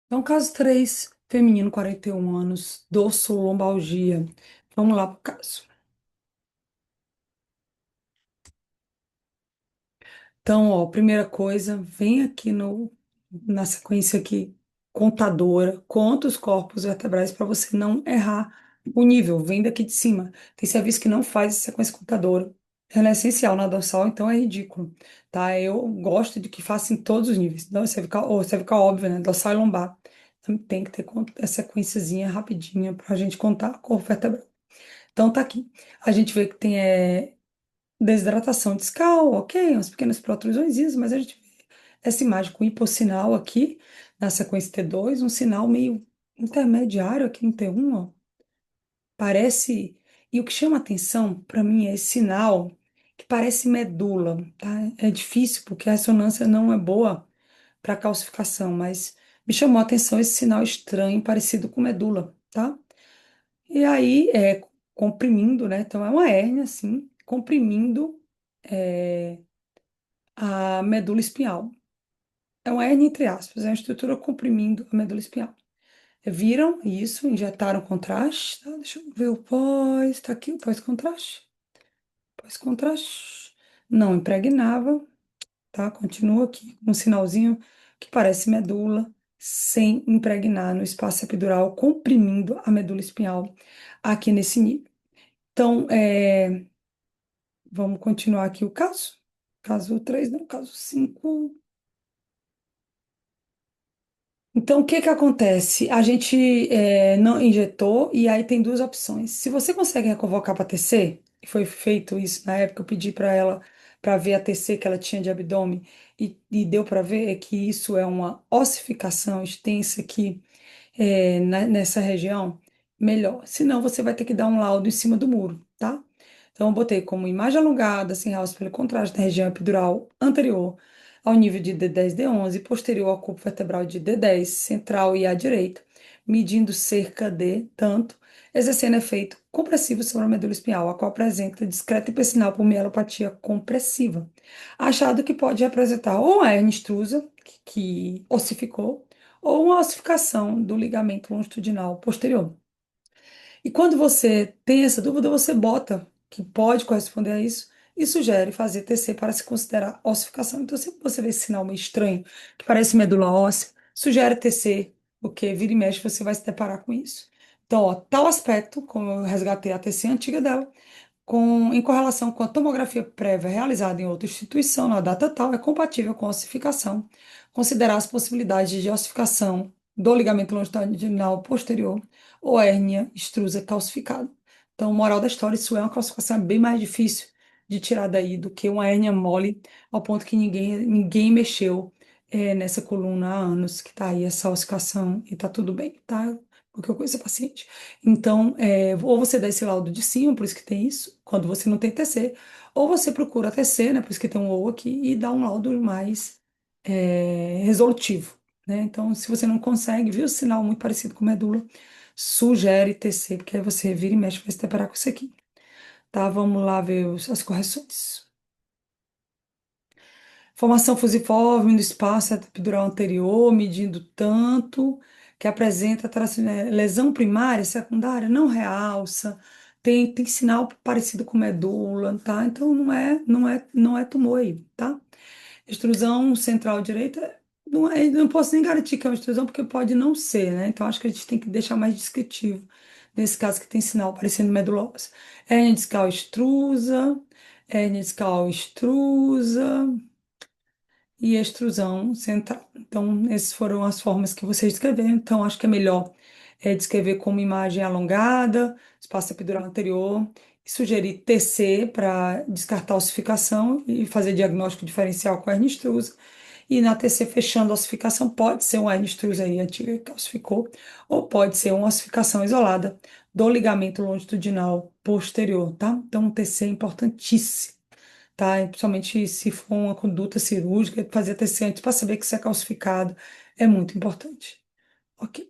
Então, caso 3, feminino, 41 anos, dorsolombalgia. Vamos lá pro caso. Então, ó, primeira coisa, vem aqui na sequência aqui, contadora, conta os corpos vertebrais para você não errar o nível, vem daqui de cima. Tem serviço que não faz sequência contadora. Ela é essencial na dorsal, então é ridículo, tá? Eu gosto de que faça em todos os níveis. Não, cervical, ou cervical, óbvio, né? Dorsal e lombar. Então, tem que ter a sequenciazinha rapidinha para a gente contar o corpo vertebral. Então, tá aqui. A gente vê que tem desidratação discal, ok, umas pequenas protrusões, mas a gente vê essa imagem com hipossinal aqui, na sequência T2, um sinal meio intermediário aqui no T1, ó, parece. E o que chama atenção para mim é esse sinal que parece medula, tá? É difícil porque a ressonância não é boa para calcificação, mas me chamou a atenção esse sinal estranho, parecido com medula, tá? E aí, comprimindo, né? Então, é uma hérnia, assim, comprimindo é, a medula espinhal. É uma hérnia, entre aspas, é uma estrutura comprimindo a medula espinhal. Viram isso, injetaram contraste, tá? Deixa eu ver o pós, tá aqui o pós-contraste. Pós-contraste. Não impregnava, tá? Continua aqui um sinalzinho que parece medula, sem impregnar no espaço epidural, comprimindo a medula espinhal aqui nesse nível. Então, vamos continuar aqui o caso. Caso 3 não, caso 5. Então, o que que acontece? A gente não injetou e aí tem duas opções. Se você consegue reconvocar para TC, e foi feito isso na época, eu pedi para ela para ver a TC que ela tinha de abdômen e deu para ver que isso é uma ossificação extensa aqui nessa região, melhor. Senão, você vai ter que dar um laudo em cima do muro, tá? Então, eu botei como imagem alongada, sem realce pelo contraste, na região epidural anterior ao nível de D10, D11, posterior ao corpo vertebral de D10, central e à direita, medindo cerca de tanto, exercendo efeito compressivo sobre a medula espinhal, a qual apresenta discreta hipersinal por mielopatia compressiva, achado que pode representar ou a hernia extrusa, que ossificou, ou uma ossificação do ligamento longitudinal posterior. E quando você tem essa dúvida, você bota que pode corresponder a isso e sugere fazer TC para se considerar ossificação. Então, se você vê esse sinal meio estranho, que parece medula óssea, sugere TC, porque vira e mexe você vai se deparar com isso. Então, ó, tal aspecto, como eu resgatei a TC antiga dela, em correlação com a tomografia prévia realizada em outra instituição na data tal, é compatível com a ossificação. Considerar as possibilidades de ossificação do ligamento longitudinal posterior ou hérnia extrusa calcificada. Então, moral da história, isso é uma calcificação bem mais difícil de tirar daí do que uma hérnia mole, ao ponto que ninguém mexeu nessa coluna há anos, que está aí essa ossificação e está tudo bem, tá? Porque eu conheço a paciente. Então, ou você dá esse laudo de cima, por isso que tem isso, quando você não tem TC, ou você procura TC, né, por isso que tem um ou aqui, e dá um laudo mais resolutivo, né? Então, se você não consegue, viu o sinal muito parecido com medula, sugere TC, porque aí você vira e mexe, vai se deparar com isso aqui, tá? Vamos lá ver as correções. Formação fusiforme no espaço epidural anterior, medindo tanto que apresenta lesão primária, secundária, não realça, tem sinal parecido com medula, tá? Então não é tumor aí, tá? Extrusão central direita, não posso nem garantir que é uma extrusão, porque pode não ser, né? Então acho que a gente tem que deixar mais descritivo, nesse caso que tem sinal parecendo medula óssea. Hérnia discal extrusa, hérnia discal extrusa e extrusão central. Então, essas foram as formas que vocês descreveram. Então, acho que é melhor descrever como imagem alongada, espaço epidural anterior, e sugerir TC para descartar a ossificação e fazer diagnóstico diferencial com a hernia extrusa. E na TC fechando a ossificação, pode ser uma hernia extrusa aí antiga que ossificou, ou pode ser uma ossificação isolada do ligamento longitudinal posterior, tá? Então, um TC é importantíssimo, tá? E principalmente se for uma conduta cirúrgica, fazer TC antes para saber que isso é calcificado é muito importante. Ok.